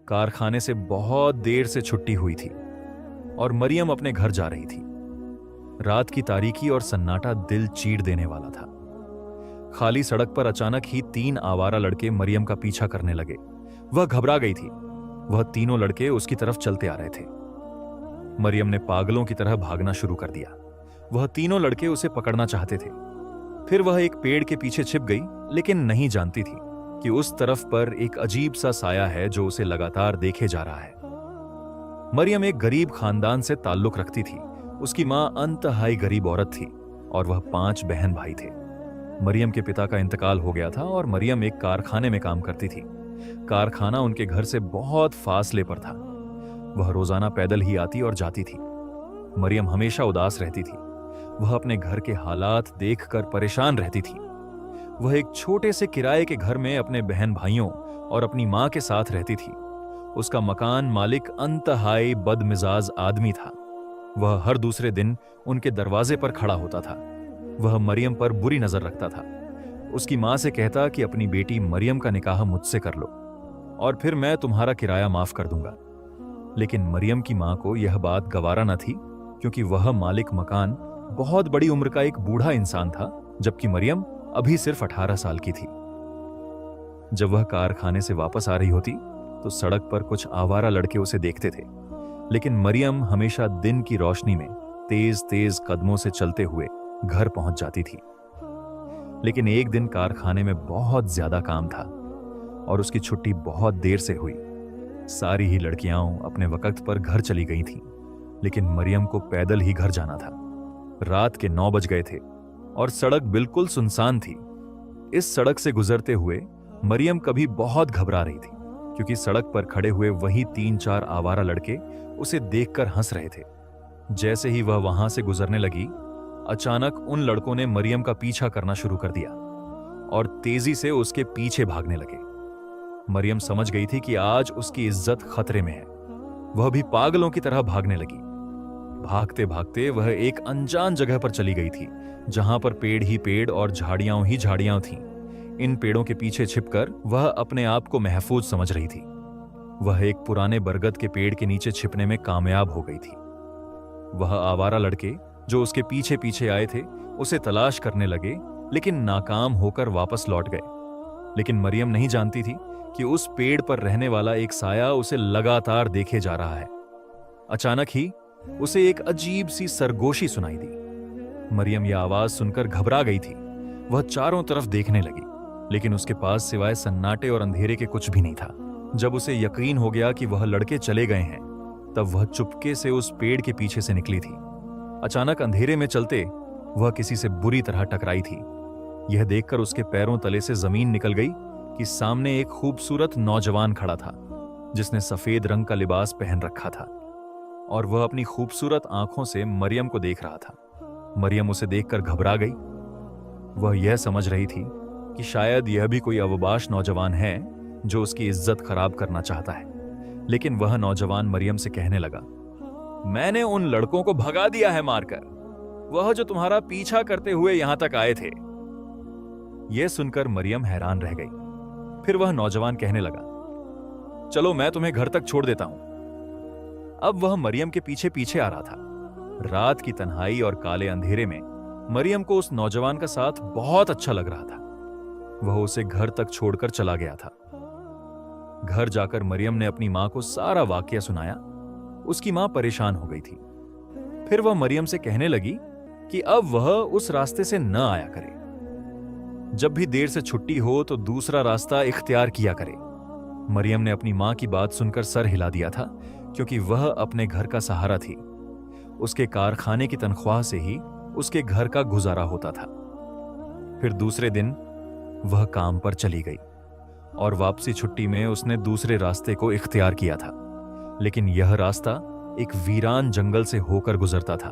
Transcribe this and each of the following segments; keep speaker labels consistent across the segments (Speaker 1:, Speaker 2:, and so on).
Speaker 1: कारखाने से बहुत देर से छुट्टी हुई थी और मरियम अपने घर जा रही थी। रात की तारीकी और सन्नाटा दिल चीर देने वाला था। खाली सड़क पर अचानक ही 3 आवारा लड़के मरियम का पीछा करने लगे। वह घबरा गई थी। वह तीनों लड़के उसकी तरफ चलते आ रहे थे। मरियम ने पागलों की तरह भागना शुरू कर दिया। वह तीनों लड़के उसे पकड़ना चाहते थे। फिर वह एक पेड़ के पीछे छिप गई, लेकिन नहीं जानती थी कि उस तरफ पर एक अजीब सा साया है जो उसे लगातार देखे जा रहा है। मरियम एक गरीब खानदान से ताल्लुक रखती थी। उसकी मां अंतहाई गरीब औरत थी और वह 5 बहन भाई थे। मरियम के पिता का इंतकाल हो गया था और मरियम एक कारखाने में काम करती थी। कारखाना उनके घर से बहुत फासले पर था। वह रोजाना पैदल ही आती और जाती थी। मरियम हमेशा उदास रहती थी। वह अपने घर के हालात देखकर परेशान रहती थी। वह एक छोटे से किराए के घर में अपने बहन भाइयों और अपनी मां के साथ रहती थी। उसका मकान मालिक अंतहाई बदमिजाज आदमी था। वह हर दूसरे दिन उनके दरवाजे पर खड़ा होता था। वह मरियम पर बुरी नजर रखता था। उसकी मां से कहता कि अपनी बेटी मरियम का निकाह मुझसे कर लो और फिर मैं तुम्हारा किराया माफ कर दूंगा। लेकिन मरियम की मां को यह बात गवारा न थी, क्योंकि वह मालिक मकान बहुत बड़ी उम्र का एक बूढ़ा इंसान था, जबकि मरियम अभी सिर्फ 18 साल की थी। जब वह कारखाने से वापस आ रही होती तो सड़क पर कुछ आवारा लड़के उसे देखते थे, लेकिन मरियम हमेशा दिन की रोशनी में तेज तेज कदमों से चलते हुए घर पहुंच जाती थी। लेकिन एक दिन कारखाने में बहुत ज्यादा काम था और उसकी छुट्टी बहुत देर से हुई। सारी ही लड़कियां अपने वक्त पर घर चली गई थीं, लेकिन मरियम को पैदल ही घर जाना था। रात के 9 बज गए थे और सड़क बिल्कुल सुनसान थी। इस सड़क से गुजरते हुए मरियम कभी बहुत घबरा रही थी, क्योंकि सड़क पर खड़े हुए वही 3-4 आवारा लड़के उसे देखकर हंस रहे थे। जैसे ही वह वहां से गुजरने लगी, अचानक उन लड़कों ने मरियम का पीछा करना शुरू कर दिया और तेजी से उसके पीछे भागने लगे। मरियम समझ गई थी कि आज उसकी इज्जत खतरे में है। वह भी पागलों की तरह भागने लगी। भागते भागते वह एक अनजान जगह पर चली गई थी, जहां पर पेड़ ही पेड़ और झाड़ियां ही झाड़ियां थीं। इन पेड़ों के पीछे छिपकर वह अपने आप को महफूज समझ रही थी। वह एक पुराने बरगद के पेड़ के नीचे छिपने में कामयाब हो गई थी। वह आवारा लड़के जो उसके पीछे पीछे आए थे उसे तलाश करने लगे, लेकिन नाकाम होकर वापस लौट गए। लेकिन मरियम नहीं जानती थी कि उस पेड़ पर रहने वाला एक साया उसे लगातार देखे जा रहा है। अचानक ही उसे एक अजीब सी सरगोशी सुनाई दी। मरियम यह आवाज सुनकर घबरा गई थी। वह चारों तरफ देखने लगी, लेकिन उसके पास सिवाय सन्नाटे और अंधेरे के कुछ भी नहीं था। जब उसे यकीन हो गया कि वह लड़के चले गए हैं, तब वह चुपके से उस पेड़ के पीछे से निकली थी। अचानक अंधेरे में चलते वह किसी से बुरी तरह टकराई थी। यह देखकर उसके पैरों तले से जमीन निकल गई कि सामने एक खूबसूरत नौजवान खड़ा था, जिसने सफेद रंग का लिबास पहन रखा था और वह अपनी खूबसूरत आंखों से मरियम को देख रहा था। मरियम उसे देखकर घबरा गई। वह यह समझ रही थी कि शायद यह भी कोई अवबाश नौजवान है जो उसकी इज्जत खराब करना चाहता है। लेकिन वह नौजवान मरियम से कहने लगा, मैंने उन लड़कों को भगा दिया है मारकर, वह जो तुम्हारा पीछा करते हुए यहां तक आए थे। यह सुनकर मरियम हैरान रह गई। फिर वह नौजवान कहने लगा, चलो मैं तुम्हें घर तक छोड़ देता हूं। अब वह मरियम के पीछे पीछे आ रहा था। रात की तन्हाई और काले अंधेरे में मरियम को उस नौजवान का साथ बहुत अच्छा लग रहा था। वह उसे घर तक छोड़कर चला गया था। घर जाकर मरियम ने अपनी मां को सारा वाकया सुनाया। उसकी मां परेशान हो गई थी। फिर वह मरियम से कहने लगी कि अब वह उस रास्ते से न आया करे। जब भी देर से छुट्टी हो तो दूसरा रास्ता इख्तियार किया करे। मरियम ने अपनी मां की बात सुनकर सर हिला दिया था, क्योंकि वह अपने घर का सहारा थी। उसके कारखाने की तनख्वाह से ही उसके घर का गुजारा होता था। फिर दूसरे दिन वह काम पर चली गई और वापसी छुट्टी में उसने दूसरे रास्ते को इख्तियार किया था। लेकिन यह रास्ता एक वीरान जंगल से होकर गुजरता था।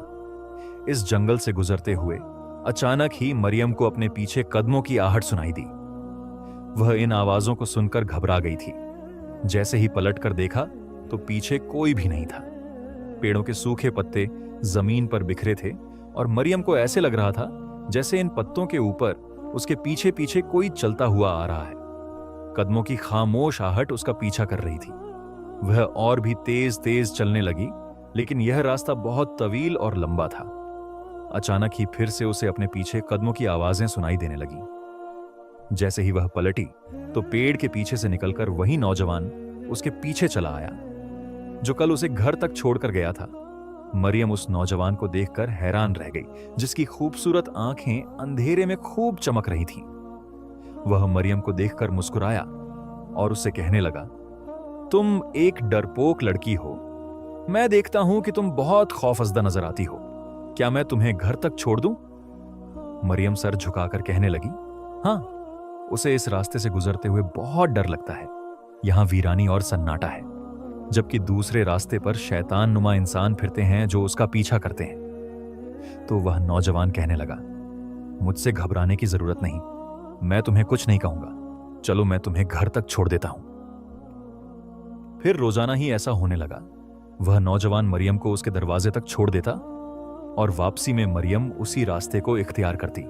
Speaker 1: इस जंगल से गुजरते हुए अचानक ही मरियम को अपने पीछे कदमों की आहट सुनाई दी। वह इन आवाजों को सुनकर घबरा गई थी। जैसे ही पलटकर देखा तो पीछे कोई भी नहीं था। पेड़ों के सूखे पत्ते जमीन पर बिखरे थे और मरियम को ऐसे लग रहा था जैसे इन पत्तों के ऊपर उसके पीछे पीछे कोई चलता हुआ आ रहा है। कदमों की खामोश आहट उसका पीछा कर रही थी। वह और भी तेज तेज चलने लगी, लेकिन यह रास्ता बहुत तवील और लंबा था। अचानक ही फिर से उसे अपने पीछे कदमों की आवाजें सुनाई देने लगी। जैसे ही वह पलटी तो पेड़ के पीछे से निकलकर वही नौजवान उसके पीछे चला आया जो कल उसे घर तक छोड़कर गया था। मरियम उस नौजवान को देखकर हैरान रह गई, जिसकी खूबसूरत आंखें अंधेरे में खूब चमक रही थीं। वह मरियम को देखकर मुस्कुराया और उससे कहने लगा, तुम एक डरपोक लड़की हो। मैं देखता हूं कि तुम बहुत खौफजदा नजर आती हो। क्या मैं तुम्हें घर तक छोड़ दूं? मरियम सर झुकाकर कहने लगी, हां, उसे इस रास्ते से गुजरते हुए बहुत डर लगता है। यहां वीरानी और सन्नाटा है, जबकि दूसरे रास्ते पर शैतान नुमा इंसान फिरते हैं जो उसका पीछा करते हैं। तो वह नौजवान कहने लगा, मुझसे घबराने की जरूरत नहीं, मैं तुम्हें कुछ नहीं कहूंगा। चलो मैं तुम्हें घर तक छोड़ देता हूं। फिर रोजाना ही ऐसा होने लगा। वह नौजवान मरियम को उसके दरवाजे तक छोड़ देता और वापसी में मरियम उसी रास्ते को इख्तियार करती।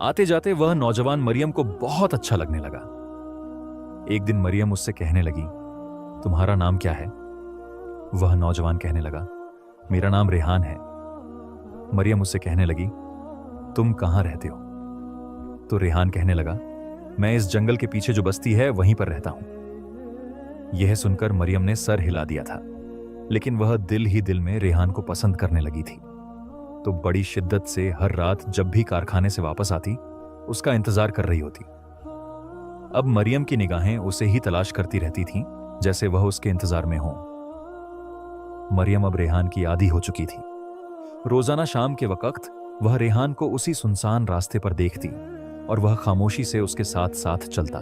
Speaker 1: आते जाते वह नौजवान मरियम को बहुत अच्छा लगने लगा। एक दिन मरियम उससे कहने लगी, तुम्हारा नाम क्या है? वह नौजवान कहने लगा, मेरा नाम रेहान है। मरियम उससे कहने लगी, तुम कहां रहते हो? तो रेहान कहने लगा, मैं इस जंगल के पीछे जो बस्ती है वहीं पर रहता हूं। यह सुनकर मरियम ने सर हिला दिया था, लेकिन वह दिल ही दिल में रेहान को पसंद करने लगी थी। तो बड़ी शिद्दत से हर रात जब भी कारखाने से वापस आती, उसका इंतजार कर रही होती। अब मरियम की निगाहें उसे ही तलाश करती रहती थीं, जैसे वह उसके इंतजार में हो। मरियम अब रेहान की आदी हो चुकी थी। रोजाना शाम के वक्त वह रेहान को उसी सुनसान रास्ते पर देखती और वह खामोशी से उसके साथ साथ चलता।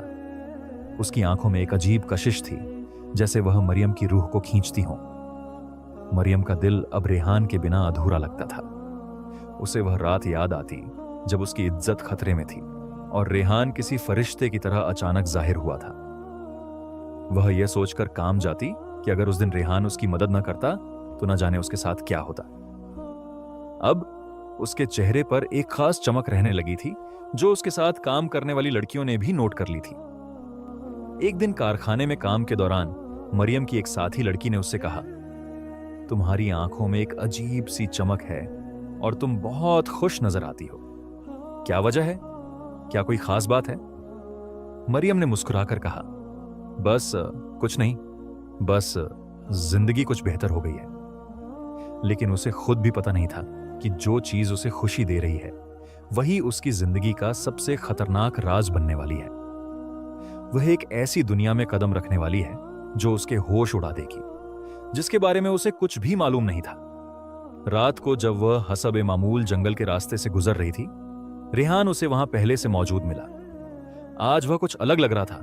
Speaker 1: उसकी आंखों में एक अजीब कशिश थी, जैसे वह मरियम की रूह को खींचती हो। मरियम का दिल अब रेहान के बिना अधूरा लगता था। उसे वह रात याद आती जब उसकी इज्जत खतरे में थी और रेहान किसी फरिश्ते की तरह अचानक जाहिर हुआ था। वह यह सोचकर काम जाती कि अगर उस दिन रेहान उसकी मदद न करता तो न जाने उसके साथ क्या होता। अब उसके चेहरे पर एक खास चमक रहने लगी थी, जो उसके साथ काम करने वाली लड़कियों ने भी नोट कर ली थी। एक दिन कारखाने में काम के दौरान मरियम की एक साथी लड़की ने उससे कहा, तुम्हारी आंखों में एक अजीब सी चमक है और तुम बहुत खुश नजर आती हो। क्या वजह है? क्या कोई खास बात है? मरियम ने मुस्कुराकर कहा, बस कुछ नहीं, बस जिंदगी कुछ बेहतर हो गई है। लेकिन उसे खुद भी पता नहीं था कि जो चीज उसे खुशी दे रही है वही उसकी जिंदगी का सबसे खतरनाक राज बनने वाली है। वह एक ऐसी दुनिया में कदम रखने वाली है जो उसके होश उड़ा देगी, जिसके बारे में उसे कुछ भी मालूम नहीं था। रात को जब वह हसब मामूल जंगल के रास्ते से गुजर रही थी, रेहान उसे वहां पहले से मौजूद मिला। आज वह कुछ अलग लग रहा था।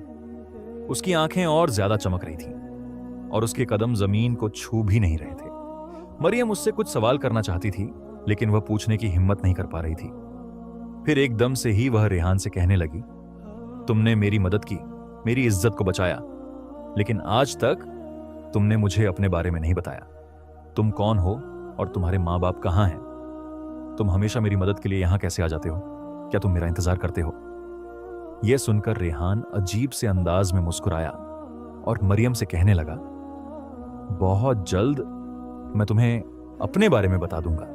Speaker 1: उसकी आंखें और ज्यादा चमक रही थीं और उसके कदम जमीन को छू भी नहीं रहे थे। मरियम उससे कुछ सवाल करना चाहती थी, लेकिन वह पूछने की हिम्मत नहीं कर पा रही थी। फिर एकदम से ही वह रेहान से कहने लगी, तुमने मेरी मदद की, मेरी इज्जत को बचाया, लेकिन आज तक तुमने मुझे अपने बारे में नहीं बताया। तुम कौन हो और तुम्हारे माँ बाप कहाँ हैं? तुम हमेशा मेरी मदद के लिए यहां कैसे आ जाते हो? क्या तुम मेरा इंतजार करते हो? यह सुनकर रेहान अजीब से अंदाज में मुस्कुराया और मरियम से कहने लगा, बहुत जल्द मैं तुम्हें अपने बारे में बता दूंगा,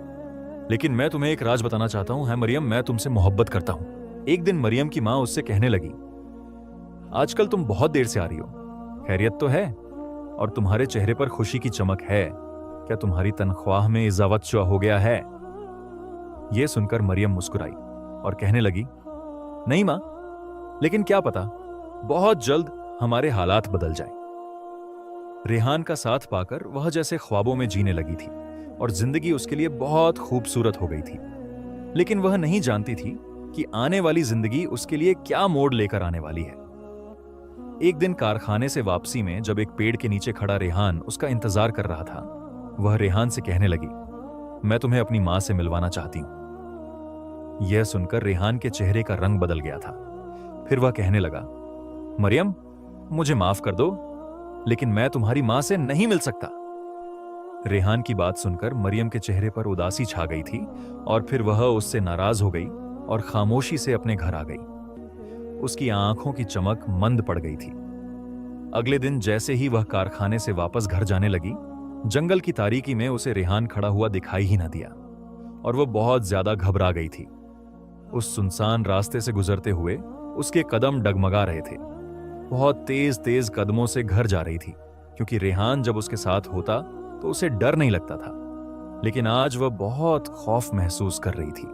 Speaker 1: लेकिन मैं तुम्हें एक राज बताना चाहता हूं। है मरियम, मैं तुमसे मोहब्बत करता हूं। एक दिन मरियम की मां उससे कहने लगी, आजकल तुम बहुत देर से आ रही हो, खैरियत तो है? और तुम्हारे चेहरे पर खुशी की चमक है। क्या तुम्हारी तनख्वाह में इजाफा हो गया है? यह सुनकर मरियम मुस्कुराई और कहने लगी, नहीं मां, लेकिन क्या पता बहुत जल्द हमारे हालात बदल जाएं। रेहान का साथ पाकर वह जैसे ख्वाबों में जीने लगी थी और जिंदगी उसके लिए बहुत खूबसूरत हो गई थी। लेकिन वह नहीं जानती थी कि आने वाली जिंदगी उसके लिए क्या मोड़ लेकर आने वाली है। एक दिन कारखाने से वापसी में जब एक पेड़ के नीचे खड़ा रेहान उसका इंतजार कर रहा था, वह रेहान से कहने लगी, मैं तुम्हें अपनी मां से मिलवाना चाहती हूं। यह सुनकर रेहान के चेहरे का रंग बदल गया था। फिर वह कहने लगा, मरियम, मुझे माफ कर दो, लेकिन मैं तुम्हारी मां से नहीं मिल सकता। रेहान की बात सुनकर मरियम के चेहरे पर उदासी छा गई थी और फिर वह उससे नाराज हो गई और खामोशी से अपने घर आ गई। उसकी आंखों की चमक मंद पड़ गई थी। अगले दिन जैसे ही वह कारखाने से वापस घर जाने लगी, जंगल की तारीकी में उसे रेहान खड़ा हुआ दिखाई ही न दिया और वह बहुत ज्यादा घबरा गई थी। उस सुनसान रास्ते से गुजरते हुए उसके कदम डगमगा रहे थे। बहुत तेज तेज कदमों से घर जा रही थी, क्योंकि रेहान जब उसके साथ होता तो उसे डर नहीं लगता था, लेकिन आज वह बहुत खौफ महसूस कर रही थी।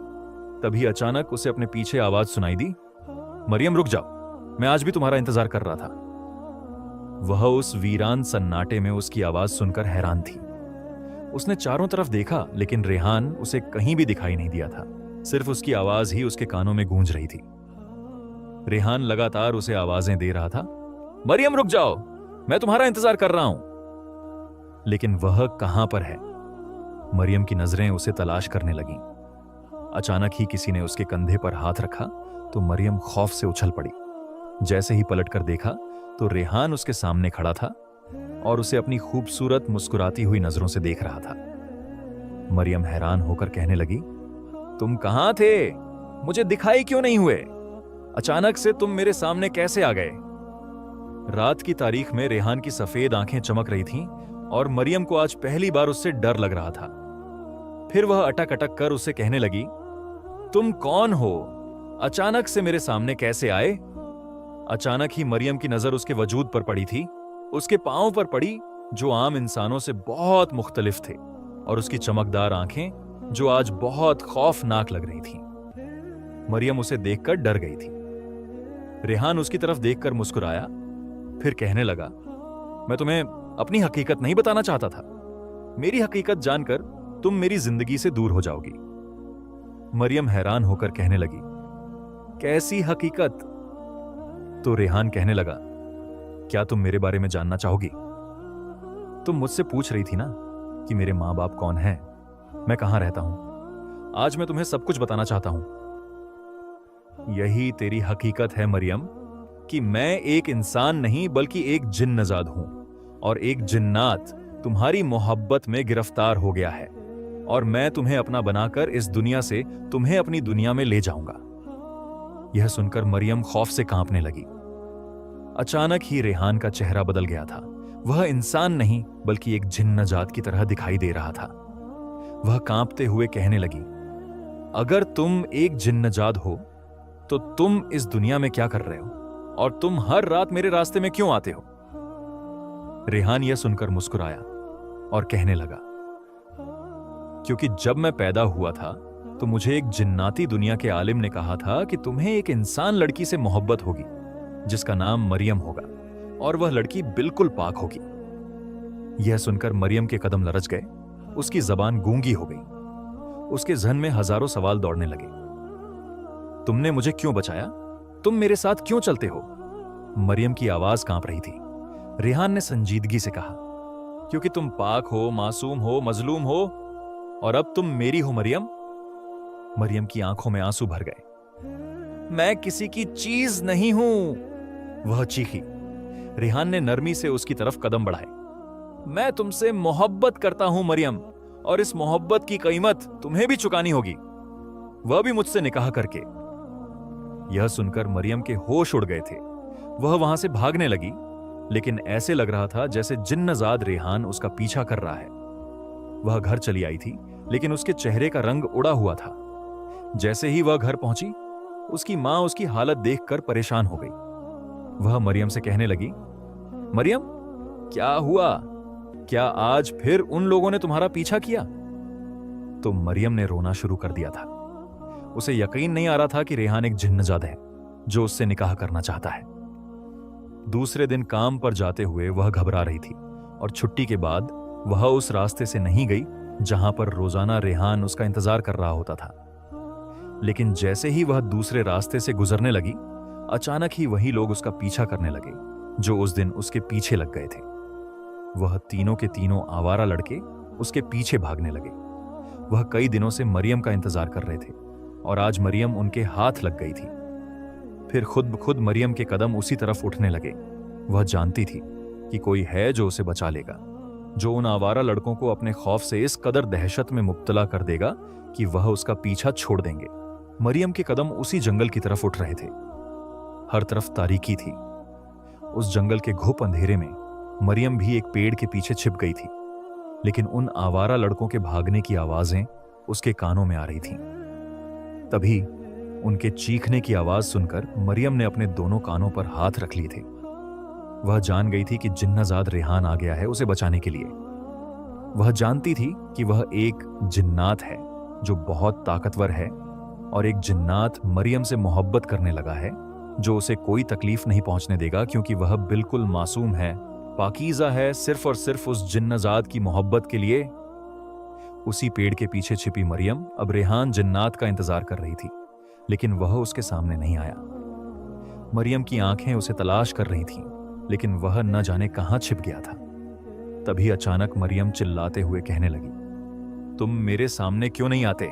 Speaker 1: तभी अचानक उसे अपने पीछे आवाज सुनाई दी, मरियम रुक जाओ, मैं आज भी तुम्हारा इंतजार कर रहा था। वह उस वीरान सन्नाटे में उसकी आवाज सुनकर हैरान थी। उसने चारों तरफ देखा, लेकिन रेहान उसे कहीं भी दिखाई नहीं दिया था। सिर्फ उसकी आवाज ही उसके कानों में गूंज रही थी। रेहान लगातार उसे आवाजें दे रहा था, मरियम रुक जाओ, मैं तुम्हारा इंतजार कर रहा हूं। लेकिन वह कहां पर है? मरियम की नजरें उसे तलाश करने लगीं। अचानक ही किसी ने उसके कंधे पर हाथ रखा तो मरियम खौफ से उछल पड़ी। जैसे ही पलटकर देखा तो रेहान उसके सामने खड़ा था और उसे अपनी खूबसूरत मुस्कुराती हुई नजरों से देख रहा था। मरियम हैरान होकर कहने लगी, तुम कहां थे? मुझे दिखाई क्यों नहीं हुए? अचानक से तुम मेरे सामने कैसे आ गए? रात की तारीख में रेहान की सफेद आंखें चमक रही थीं और मरियम को आज पहली बार उससे डर लग रहा था। फिर वह अटक अटक कर उससे कहने लगी, तुम कौन हो? अचानक से मेरे सामने कैसे आए? अचानक ही मरियम की नजर उसके वजूद पर पड़ी थी, उसके पांव पर पड़ी जो आम इंसानों से बहुत मुख्तलिफ थे, और उसकी चमकदार आंखें जो आज बहुत खौफनाक लग रही थीं। मरियम उसे देखकर डर गई थी। रेहान उसकी तरफ देखकर मुस्कुराया, फिर कहने लगा, मैं तुम्हें अपनी हकीकत नहीं बताना चाहता था। मेरी हकीकत जानकर तुम मेरी जिंदगी से दूर हो जाओगी। मरियम हैरान होकर कहने लगी, कैसी हकीकत? तो रेहान कहने लगा, क्या तुम मेरे बारे में जानना चाहोगी? तुम मुझसे पूछ रही थी ना कि मेरे मां बाप कौन हैं, मैं कहां रहता हूं। आज मैं तुम्हें सब कुछ बताना चाहता हूं। यही तेरी हकीकत है मरियम, कि मैं एक इंसान नहीं बल्कि एक जिन्नजाद हूं, और एक जिन्नात तुम्हारी मोहब्बत में गिरफ्तार हो गया है, और मैं तुम्हें अपना बनाकर इस दुनिया से तुम्हें अपनी दुनिया में ले जाऊंगा। यह सुनकर मरियम खौफ से कांपने लगी। अचानक ही रेहान का चेहरा बदल गया था। वह इंसान नहीं बल्कि एक जिन्नजात की तरह दिखाई दे रहा था। वह कांपते हुए कहने लगी, अगर तुम एक जिन्नजात हो तो तुम इस दुनिया में क्या कर रहे हो, और तुम हर रात मेरे रास्ते में क्यों आते हो? रेहान यह सुनकर मुस्कुराया और कहने लगा, क्योंकि जब मैं पैदा हुआ था तो मुझे एक जिन्नाती दुनिया के आलिम ने कहा था कि तुम्हें एक इंसान लड़की से मोहब्बत होगी जिसका नाम मरियम होगा, और वह लड़की बिल्कुल पाक होगी। यह सुनकर मरियम के कदम लरच गए, उसकी जबान गूंगी हो गई। उसके जहन में हजारों सवाल दौड़ने लगे। तुमने मुझे क्यों बचाया? तुम मेरे साथ क्यों चलते हो? मरियम की आवाज कांप रही थी। रेहान ने संजीदगी से कहा, क्योंकि तुम पाक हो, मासूम हो, मजलूम हो, और अब तुम मेरी हो मरियम। मरियम की आंखों में आंसू भर गए। मैं किसी की चीज नहीं हूं, वह चीखी। रेहान ने नरमी से उसकी तरफ कदम बढ़ाए। मैं तुमसे मोहब्बत करता हूं मरियम, और इस मोहब्बत की कीमत तुम्हें भी चुकानी होगी, वह भी मुझसे निकाह करके। यह सुनकर मरियम के होश उड़ गए थे। वह वहां से भागने लगी, लेकिन ऐसे लग रहा था जैसे जिन्नजाद रेहान उसका पीछा कर रहा है। वह घर चली आई थी, लेकिन उसके चेहरे का रंग उड़ा हुआ था। जैसे ही वह घर पहुंची, उसकी मां उसकी हालत देखकर परेशान हो गई। वह मरियम से कहने लगी, मरियम क्या हुआ? क्या आज फिर उन लोगों ने तुम्हारा पीछा किया? तो मरियम ने रोना शुरू कर दिया था। उसे यकीन नहीं आ रहा था कि रेहान एक जिन्नजाद है जो उससे निकाह करना चाहता है। दूसरे दिन काम पर जाते हुए वह घबरा रही थी, और छुट्टी के बाद वह उस रास्ते से नहीं गई जहां पर रोजाना रेहान उसका इंतजार कर रहा होता था। लेकिन जैसे ही वह दूसरे रास्ते से गुजरने लगी, अचानक ही वही लोग उसका पीछा करने लगे जो उस दिन उसके पीछे लग गए थे। वह तीनों के तीनों आवारा लड़के उसके पीछे भागने लगे। वह कई दिनों से मरियम का इंतजार कर रहे थे, और आज मरियम उनके हाथ लग गई थी। फिर खुद ब खुद मरियम के कदम उसी तरफ उठने लगे। वह जानती थी कि कोई है जो उसे बचा लेगा, जो उन आवारा लड़कों को अपने खौफ से इस कदर दहशत में मुब्तला कर देगा कि वह उसका पीछा छोड़ देंगे। मरियम के कदम उसी जंगल की तरफ उठ रहे थे। हर तरफ तारीकी थी। उस जंगल के घुप अंधेरे में मरियम भी एक पेड़ के पीछे छिप गई थी, लेकिन उन आवारा लड़कों के भागने की आवाजें उसके कानों में आ रही थीं। तभी उनके चीखने की आवाज सुनकर मरियम ने अपने दोनों कानों पर हाथ रख लिए थे। वह जान गई थी कि जिन्नाजाद रेहान आ गया है उसे बचाने के लिए। वह जानती थी कि वह एक जिन्नात है जो बहुत ताकतवर है, और एक जिन्नात मरियम से मोहब्बत करने लगा है जो उसे कोई तकलीफ नहीं पहुंचने देगा, क्योंकि वह बिल्कुल मासूम है, पाकीज़ा है, सिर्फ और सिर्फ उस जिन्नाजाद की मोहब्बत के लिए। उसी पेड़ के पीछे छिपी मरियम अब रेहान जिन्नात का इंतजार कर रही थी, लेकिन वह उसके सामने नहीं आया। मरियम की आंखें उसे तलाश कर रही थीं, लेकिन वह न जाने कहां छिप गया था। तभी अचानक मरियम चिल्लाते हुए कहने लगी, तुम मेरे सामने क्यों नहीं आते?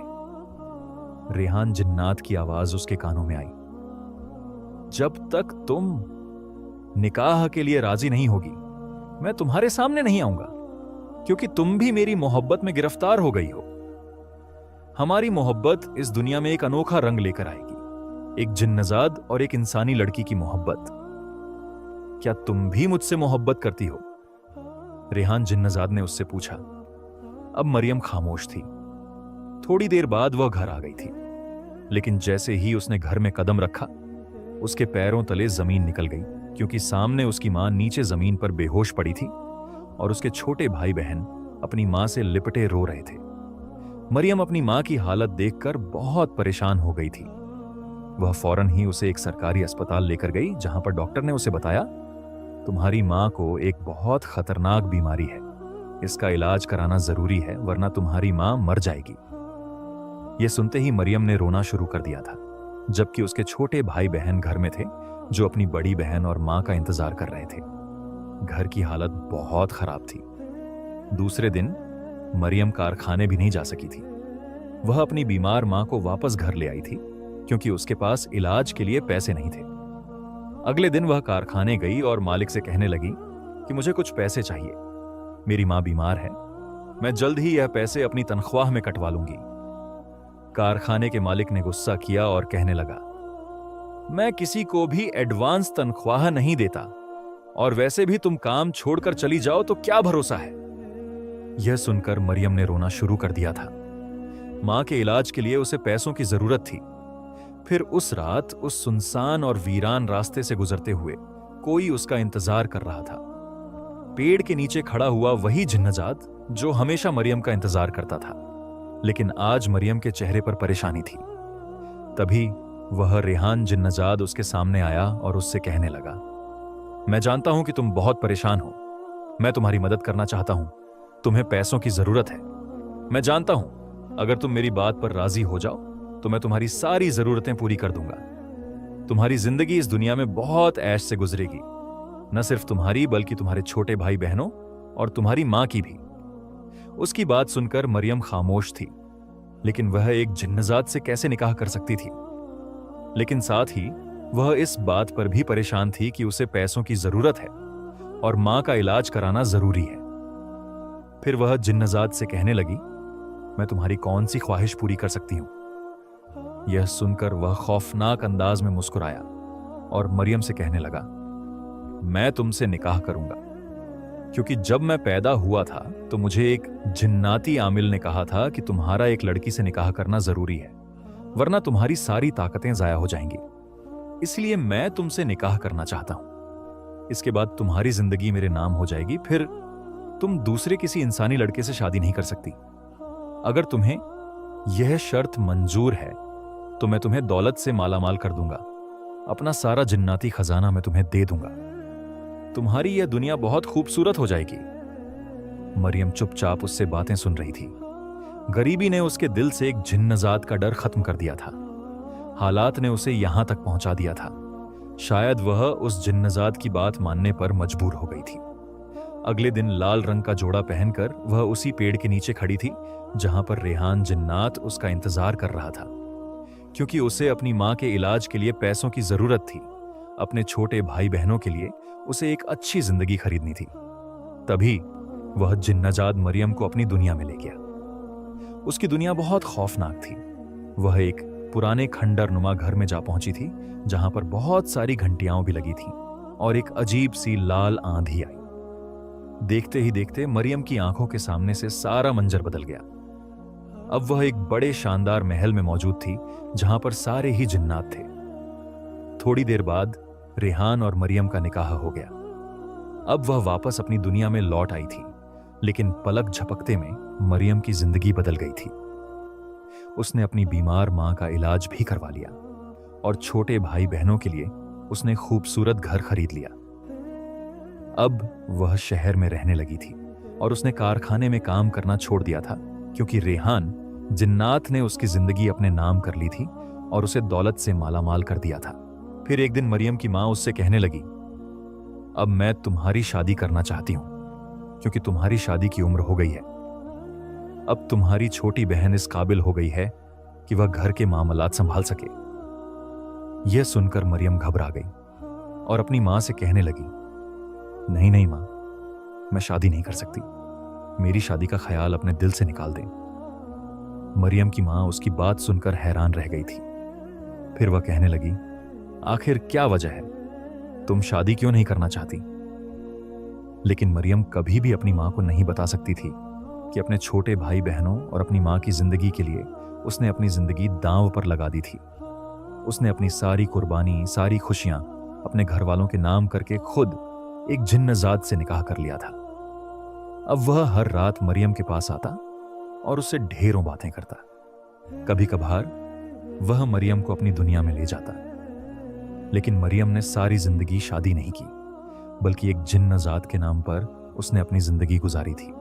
Speaker 1: रेहान जिन्नात की आवाज उसके कानों में आई, जब तक तुम निकाह के लिए राजी नहीं होगी मैं तुम्हारे सामने नहीं आऊंगा, क्योंकि तुम भी मेरी मोहब्बत में गिरफ्तार हो गई हो। हमारी मोहब्बत इस दुनिया में एक अनोखा रंग लेकर आएगी, एक जिन्नजाद और एक इंसानी लड़की की मोहब्बत। क्या तुम भी मुझसे मोहब्बत करती हो? रेहान जिन्नजाद ने उससे पूछा। अब मरियम खामोश थी। थोड़ी देर बाद वह घर आ गई थी, लेकिन जैसे ही उसने घर में कदम रखा उसके पैरों तले जमीन निकल गई, क्योंकि सामने उसकी मां नीचे जमीन पर बेहोश पड़ी थी और उसके छोटे भाई बहन अपनी मां से लिपटे रो रहे थे। मरियम अपनी मां की हालत देखकर बहुत परेशान हो गई थी। वह फौरन ही उसे एक सरकारी अस्पताल लेकर गई, जहां पर डॉक्टर ने उसे बताया, तुम्हारी मां को एक बहुत खतरनाक बीमारी है, इसका इलाज कराना जरूरी है, वरना तुम्हारी मां मर जाएगी। यह सुनते ही मरियम ने रोना शुरू कर दिया था, जबकि उसके छोटे भाई बहन घर में थे जो अपनी बड़ी बहन और मां का इंतजार कर रहे थे। घर की हालत बहुत खराब थी। दूसरे दिन मरियम कारखाने भी नहीं जा सकी थी। वह अपनी बीमार मां को वापस घर ले आई थी, क्योंकि उसके पास इलाज के लिए पैसे नहीं थे। अगले दिन वह कारखाने गई और मालिक से कहने लगी कि मुझे कुछ पैसे चाहिए, मेरी मां बीमार है, मैं जल्द ही यह पैसे अपनी तनख्वाह में कटवा लूंगी। कारखाने के मालिक ने गुस्सा किया और कहने लगा, मैं किसी को भी एडवांस तनख्वाह नहीं देता, और वैसे भी तुम काम छोड़कर चली जाओ तो क्या भरोसा है। यह सुनकर मरियम ने रोना शुरू कर दिया था। मां के इलाज के लिए उसे पैसों की जरूरत थी। फिर उस रात उस सुनसान और वीरान रास्ते से गुजरते हुए कोई उसका इंतजार कर रहा था। पेड़ के नीचे खड़ा हुआ वही जिन्नजाद जो हमेशा मरियम का इंतजार करता था, लेकिन आज मरियम के चेहरे पर परेशानी थी। तभी वह रेहान जिन्नजाद उसके सामने आया और उससे कहने लगा, मैं जानता हूं कि तुम बहुत परेशान हो, मैं तुम्हारी मदद करना चाहता हूं, तुम्हें पैसों की जरूरत है। मैं जानता हूं अगर तुम मेरी बात पर राजी हो जाओ तो मैं तुम्हारी सारी जरूरतें पूरी कर दूंगा। तुम्हारी जिंदगी इस दुनिया में बहुत ऐश से गुजरेगी, न सिर्फ तुम्हारी बल्कि तुम्हारे छोटे भाई बहनों और तुम्हारी मां की भी। उसकी बात सुनकर मरियम खामोश थी, लेकिन वह एक जिन्नजाद से कैसे निकाह कर सकती थी। लेकिन साथ ही वह इस बात पर भी परेशान थी कि उसे पैसों की जरूरत है और मां का इलाज कराना जरूरी है। फिर वह जिन्नजाद से कहने लगी, मैं तुम्हारी कौन सी ख्वाहिश पूरी कर सकती हूं? यह सुनकर वह खौफनाक अंदाज में मुस्कुराया और मरियम से कहने लगा, मैं तुमसे निकाह करूंगा, क्योंकि जब मैं पैदा हुआ था तो मुझे एक जिन्नाती आमिल ने कहा था कि तुम्हारा एक लड़की से निकाह करना जरूरी है, वरना तुम्हारी सारी ताकतें जाया हो जाएंगी। इसलिए मैं तुमसे निकाह करना चाहता हूं। इसके बाद तुम्हारी जिंदगी मेरे नाम हो जाएगी, फिर तुम दूसरे किसी इंसानी लड़के से शादी नहीं कर सकती। अगर तुम्हें यह शर्त मंजूर है तो मैं तुम्हें दौलत से मालामाल कर दूंगा, अपना सारा जिन्नाती खजाना मैं तुम्हें दे दूंगा, तुम्हारी यह दुनिया बहुत खूबसूरत हो जाएगी। मरियम चुपचाप उससे बातें सुन रही थी। गरीबी ने उसके दिल से एक जिन्नजाद का डर खत्म कर दिया था। हालात ने उसे यहां तक पहुंचा दिया था। शायद वह उस जिन्नजाद की बात मानने पर मजबूर हो गई थी। अगले दिन लाल रंग का जोड़ा पहनकर वह उसी पेड़ के नीचे खड़ी थी जहां पर रेहान जिन्नात उसका इंतजार कर रहा था, क्योंकि उसे अपनी मां के इलाज के लिए पैसों की जरूरत थी। अपने छोटे भाई बहनों के लिए उसे एक अच्छी जिंदगी खरीदनी थी। तभी वह जिन्नजाद मरियम को अपनी दुनिया में ले गया। उसकी दुनिया बहुत खौफनाक थी। वह एक पुराने खंडर नुमा घर में जा पहुंची थी, जहां पर बहुत सारी घंटियां भी लगी थीं और एक अजीब सी लाल आंधी आई। देखते ही देखते मरियम की आंखों के सामने से सारा मंजर बदल गया। अब वह एक बड़े शानदार महल में मौजूद थी जहां पर सारे ही जिन्नात थे। थोड़ी देर बाद रेहान और मरियम का निकाह हो गया। अब वह वापस अपनी दुनिया में लौट आई थी, लेकिन पलक झपकते में मरियम की जिंदगी बदल गई थी। उसने अपनी बीमार मां का इलाज भी करवा लिया और छोटे भाई बहनों के लिए उसने खूबसूरत घर खरीद लिया। अब वह शहर में रहने लगी थी और उसने कारखाने में काम करना छोड़ दिया था, क्योंकि रेहान जिन्नात ने उसकी जिंदगी अपने नाम कर ली थी और उसे दौलत से मालामाल कर दिया था। फिर एक दिन मरियम की मां उससे कहने लगी, अब मैं तुम्हारी शादी करना चाहती हूं, क्योंकि तुम्हारी शादी की उम्र हो गई है। अब तुम्हारी छोटी बहन इस काबिल हो गई है कि वह घर के मामलात संभाल सके। यह सुनकर मरियम घबरा गई और अपनी मां से कहने लगी, नहीं नहीं मां, मैं शादी नहीं कर सकती। मेरी शादी का ख्याल अपने दिल से निकाल दें। मरियम की मां उसकी बात सुनकर हैरान रह गई थी। फिर वह कहने लगी, आखिर क्या वजह है, तुम शादी क्यों नहीं करना चाहती? लेकिन मरियम कभी भी अपनी मां को नहीं बता सकती थी कि अपने छोटे भाई बहनों और अपनी मां की जिंदगी के लिए उसने अपनी जिंदगी दांव पर लगा दी थी। उसने अपनी सारी कुर्बानी, सारी खुशियां अपने घर वालों के नाम करके खुद एक जिन्नजात से निकाह कर लिया था। अब वह हर रात मरियम के पास आता और उससे ढेरों बातें करता। कभी कभार वह मरियम को अपनी दुनिया में ले जाता, लेकिन मरियम ने सारी जिंदगी शादी नहीं की, बल्कि एक जिन्नजात के नाम पर उसने अपनी जिंदगी गुजारी थी।